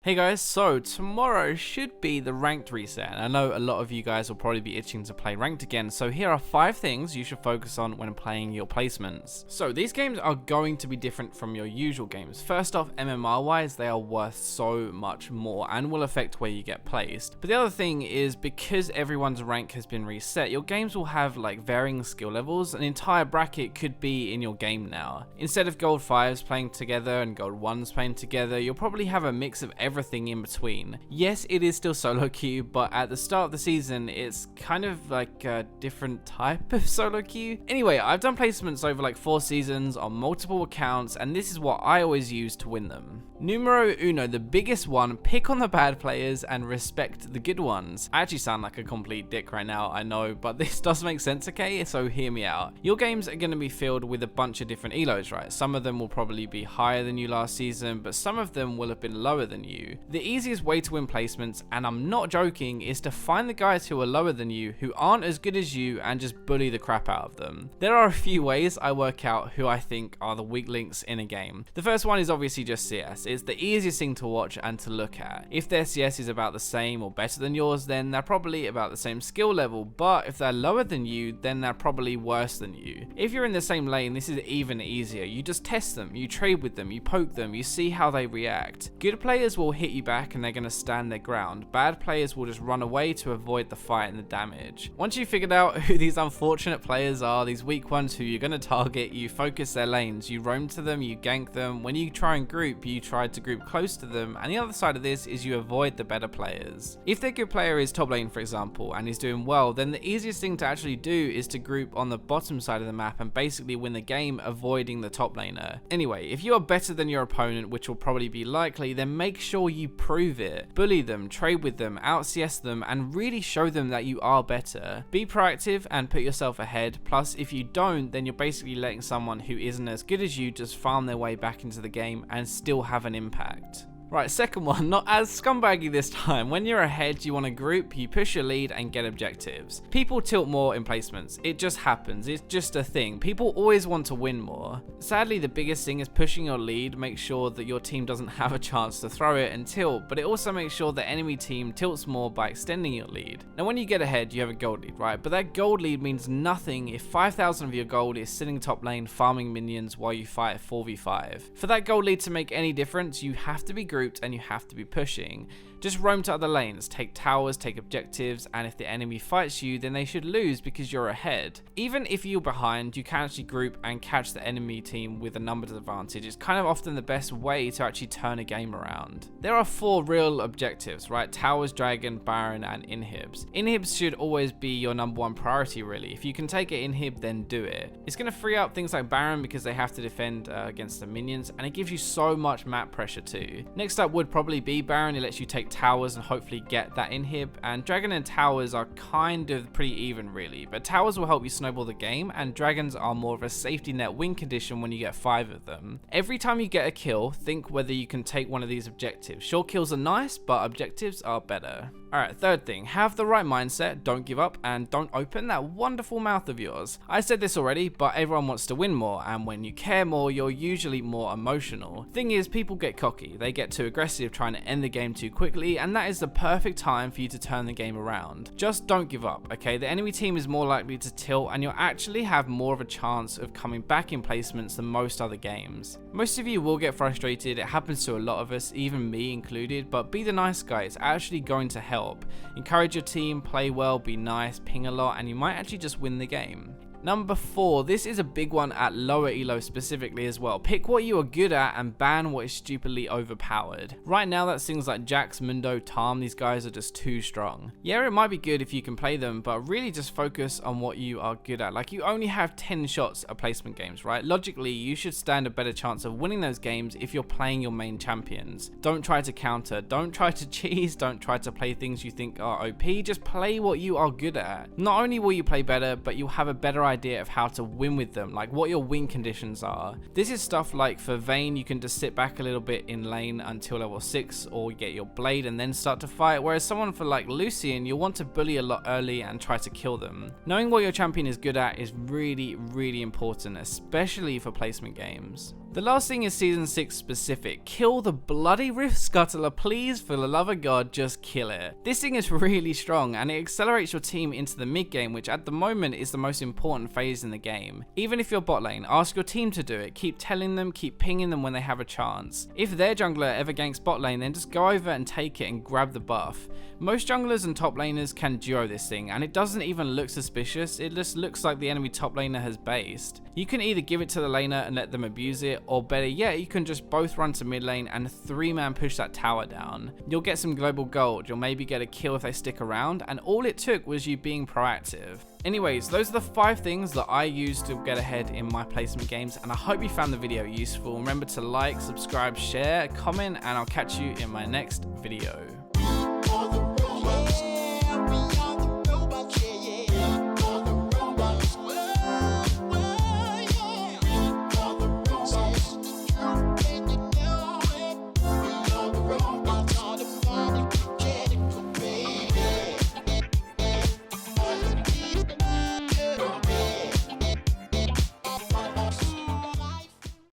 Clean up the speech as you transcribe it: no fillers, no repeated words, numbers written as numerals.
Hey guys, so tomorrow should be the ranked reset, and I know a lot of you guys will probably be itching to play ranked again, so here are 5 things you should focus on when playing your placements. So these games are going to be different from your usual games. First off, MMR wise, they are worth so much more and will affect where you get placed. But the other thing is, because everyone's rank has been reset, your games will have like varying skill levels. An entire bracket could be in your game now. Instead of gold 5s playing together and gold 1s playing together, you'll probably have a mix of everything in between. Yes, it is still solo queue, but at the start of the season, it's kind of like a different type of solo queue. Anyway, I've done placements over like 4 seasons on multiple accounts, and this is what I always use to win them. Numero uno, the biggest one, pick on the bad players and respect the good ones. I actually sound like a complete dick right now, I know, but this does make sense, okay? So hear me out. Your games are going to be filled with a bunch of different elos, right? Some of them will probably be higher than you last season, but some of them will have been lower than you. The easiest way to win placements, and I'm not joking, is to find the guys who are lower than you, who aren't as good as you, and just bully the crap out of them. There are a few ways I work out who I think are the weak links in a game. The first one is obviously just CS. It's the easiest thing to watch and to look at. If their CS is about the same or better than yours, then they're probably about the same skill level, but if they're lower than you, then they're probably worse than you. If you're in the same lane, this is even easier. You just test them, you trade with them, you poke them, you see how they react. Good players will hit you back and they're going to stand their ground. Bad players will just run away to avoid the fight and the damage. Once you've figured out who these unfortunate players are, these weak ones who you're going to target, you focus their lanes, you roam to them, you gank them. When you try and group, you try to group close to them, and the other side of this is you avoid the better players. If their good player is top lane, for example, and is doing well, then the easiest thing to actually do is to group on the bottom side of the map and basically win the game avoiding the top laner. Anyway, if you are better than your opponent, which will probably be likely, then make sure you prove it. Bully them, trade with them, out CS them, and really show them that you are better. Be proactive and put yourself ahead. Plus, if you don't, then you're basically letting someone who isn't as good as you just farm their way back into the game and still have an impact. Right, second one, not as scumbaggy this time. When you're ahead, you want to group, you push your lead and get objectives. People tilt more in placements. It just happens. It's just a thing. People always want to win more. Sadly, the biggest thing is pushing your lead. Make sure that your team doesn't have a chance to throw it and tilt, but it also makes sure the enemy team tilts more by extending your lead. Now, when you get ahead, you have a gold lead, right? But that gold lead means nothing if 5,000 of your gold is sitting top lane farming minions while you fight 4v5. For that gold lead to make any difference, you have to be grouped and you have to be pushing. Just roam to other lanes, take towers, take objectives, and if the enemy fights you, then they should lose because you're ahead. Even if you're behind, you can actually group and catch the enemy team with a numbers advantage. It's kind of often the best way to actually turn a game around. There are 4 real objectives, right? Towers, Dragon, Baron, and inhibs. Inhibs should always be your #1 priority, really. If you can take an inhib, then do it. It's going to free up things like Baron because they have to defend against the minions, and it gives you so much map pressure too. Next up would probably be Baron. It lets you take towers and hopefully get that inhib, and Dragon and towers are kind of pretty even really, but towers will help you snowball the game and dragons are more of a safety net win condition when you get 5 of them. Every time you get a kill, think whether you can take one of these objectives. Sure, kills are nice, but objectives are better. Alright, third thing, have the right mindset, don't give up, and don't open that wonderful mouth of yours. I said this already, but everyone wants to win more, and when you care more, you're usually more emotional. Thing is, people get cocky, they get too aggressive trying to end the game too quickly, and that is the perfect time for you to turn the game around. Just don't give up, okay? The enemy team is more likely to tilt, and you'll actually have more of a chance of coming back in placements than most other games. Most of you will get frustrated, it happens to a lot of us, even me included, but be the nice guy, it's actually going to help. Encourage your team, play well, be nice, ping a lot, and you might actually just win the game. Number 4, this is a big one at lower elo specifically as well. Pick what you are good at and ban what is stupidly overpowered. Right now that's things like Jax, Mundo, Tarm, these guys are just too strong. Yeah, it might be good if you can play them, but really just focus on what you are good at. Like, you only have 10 shots at placement games, right? Logically, you should stand a better chance of winning those games if you're playing your main champions. Don't try to counter, don't try to cheese, don't try to play things you think are OP, just play what you are good at. Not only will you play better, but you'll have a better idea of how to win with them, like what your win conditions are. This is stuff like for Vayne, you can just sit back a little bit in lane until level 6 or get your blade and then start to fight, whereas someone for like Lucian, you'll want to bully a lot early and try to kill them. Knowing what your champion is good at is really important, especially for placement games. The last thing is Season 6 specific. Kill the bloody Rift Scuttler, please, for the love of God, just kill it. This thing is really strong and it accelerates your team into the mid game, which at the moment is the most important phase in the game. Even if you're bot lane, ask your team to do it. Keep telling them, keep pinging them when they have a chance. If their jungler ever ganks bot lane, then just go over and take it and grab the buff. Most junglers and top laners can duo this thing, and it doesn't even look suspicious, it just looks like the enemy top laner has based. You can either give it to the laner and let them abuse it, or better yet, you can just both run to mid lane and 3-man push that tower down. You'll get some global gold, you'll maybe get a kill if they stick around, and all it took was you being proactive. Anyways, those are the 5 things that I use to get ahead in my placement games, and I hope you found the video useful. Remember to like, subscribe, share, comment, and I'll catch you in my next video.